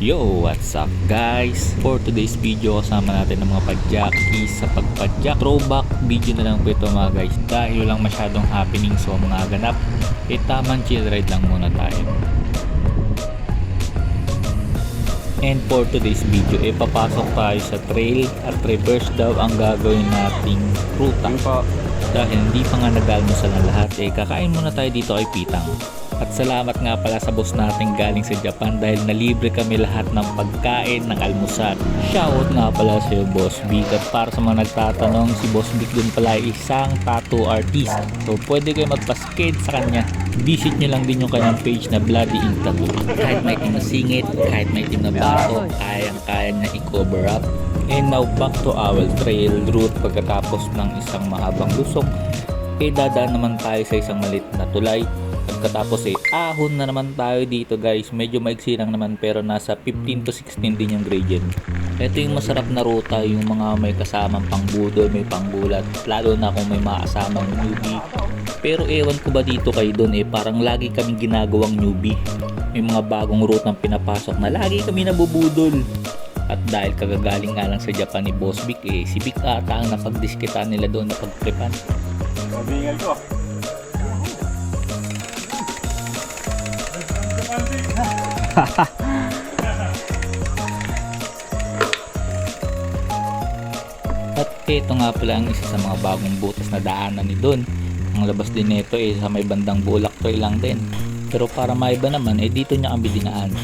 Yo, what's up guys? For today's video, kasama natin ng mga padyaki sa pagpadyak. Throwback video na lang po ito mga guys. Dahil walang masyadong happening so mga ganap, tamang chill ride lang muna tayo. And for today's video, papasok tayo sa trail at reverse daw ang gagawin nating ruta. Dahil hindi pa nga nag-almusal na lahat, kakain muna tayo dito kay Pitang. At salamat nga pala sa boss natin galing sa Japan dahil nalibre kami lahat ng pagkain ng almusal. Shoutout nga pala sa iyo Boss Vic. At para sa mga nagtatanong, si Boss Vic din pala ay isang tattoo artist. So pwede kayo magpa-skate sa kanya. Visit nyo lang din yung kanyang page na Bloody Ink Tattoo. Kahit may team na singit, kahit may team na bato, kayang-kaya na i-cover up. And now back to our trail route. Pagkatapos ng isang mahabang lusok, dadaan naman tayo sa isang malit na tulay. Pagkatapos ahon na naman tayo dito guys. Medyo maigsi lang naman pero nasa 15 to 16 din yung gradient. Ito yung masarap na ruta, yung mga may kasamang pangbudol, may panggulat, lalo na kung may makasamang newbie. Pero ewan ko ba dito kayo doon, parang lagi kaming ginagawang newbie. May mga bagong rutang pinapasok na lagi kami nabubudol. At dahil kagagaling nga lang sa Japan ni Boss Vic, si Vic ata ang napagdiskitan nila doon na pagtripan. Mabingal ko. At ito nga pala ang isa sa mga bagong butas na daanan ni Don. Ang labas din nito sa may bandang Bulak Trail lang din. Pero para maiba naman dito niya kami dinaan.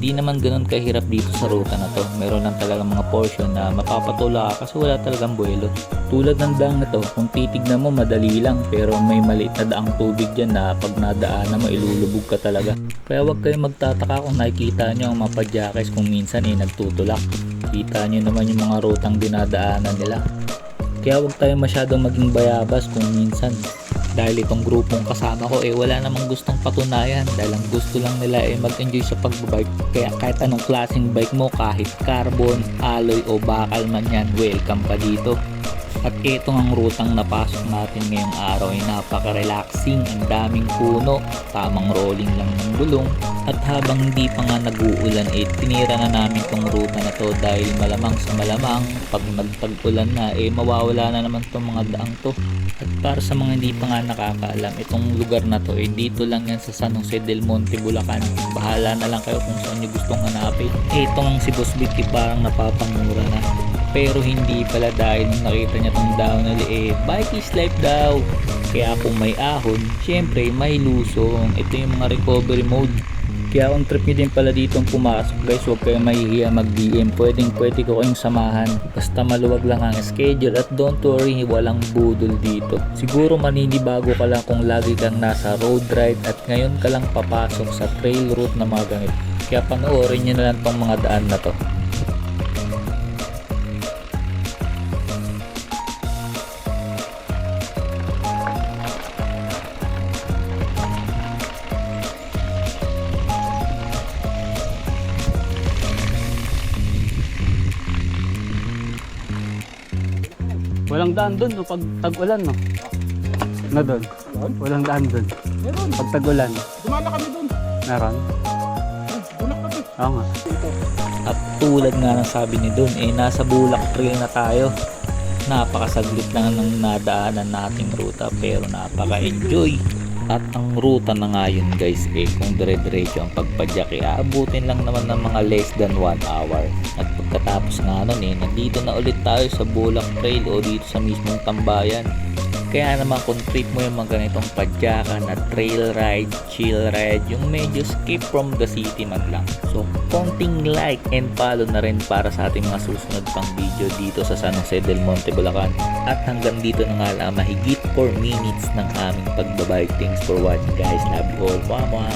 Di naman ganun kahirap dito sa ruta na to. Meron lang talagang mga portion na mapapatula ka kasi wala talagang buwelo. Tulad ng daang na to, kung titignan mo madali lang pero may maliit na daang tubig dyan na pag nadaanan mo ilulubog ka talaga. Kaya wag kayong magtataka kung nakikita nyo ang mga padyakes kung minsan nagtutulak. Kita nyo naman yung mga rutang dinadaanan nila. Kaya wag tayong masyadong maging bayabas kung minsan. Dahil itong grupong kasama ko wala namang gustong patunayan dahil ang gusto lang nila mag-enjoy sa pagbabike. Kaya kahit anong klaseng bike mo, kahit carbon, alloy o bakal man yan, welcome ka dito. At itong ang rutang napasok natin ngayong araw ay napaka-relaxing, ang daming puno, tamang rolling lang ng gulong. At habang hindi pa nga nag-uulan tinira na namin tong ruta na to dahil malamang sa malamang pag nagtag-ulan na mawawala na naman tong mga daang to. At para sa mga hindi pa nga nakakaalam, itong lugar na to dito lang yan sa San Jose del Monte, Bulacan. Bahala na lang kayo kung saan nyo gustong hanapin. Itong si Boss Vic parang napapamura na. Pero hindi pala dahil nakita niya tong down nila bike is life daw. Kaya kung may ahon, syempre may lusong. Ito yung mga recovery mode. Kaya kung trip nyo din pala dito pumasok guys, huwag kayong mahihiya mag-DM. Pwede ko kayong samahan. Basta maluwag lang ang schedule at don't worry, walang budol dito. Siguro maninibago ka lang kung lagi kang nasa road ride at ngayon ka lang papasok sa trail route na mga ganito. Kaya panoorin nyo na lang tong mga daan na to. Walang daan doon no, pag tag-ulan no. Na doon. Walang daan doon. Meron. Pag tag-ulan. Dumala kami doon. Meron. Bulak kami. Oo nga. At tulad nga ng sabi ni Don, nasa Bulak Trail na tayo. Napakasaglit lang ng nadaanan nating ruta pero napaka-enjoy. At ang ruta na nga yun guys kung dire-diretso ang pagpadyak aabutin lang naman ng mga less than 1 hour. At pagkatapos nga nun nandito na ulit tayo sa Bulak Trail o dito sa mismong tambayan. Kaya naman kung trip mo yung mga ganitong padyakan na trail ride, chill ride, yung medyo skip from the city man lang. So konting like and follow na rin para sa ating mga susunod pang video dito sa San Jose del Monte, Bulacan. At hanggang dito na nga lang mahigit 4 minutes ng aming pagbabike. Thanks for watching guys. Love you all. Mama!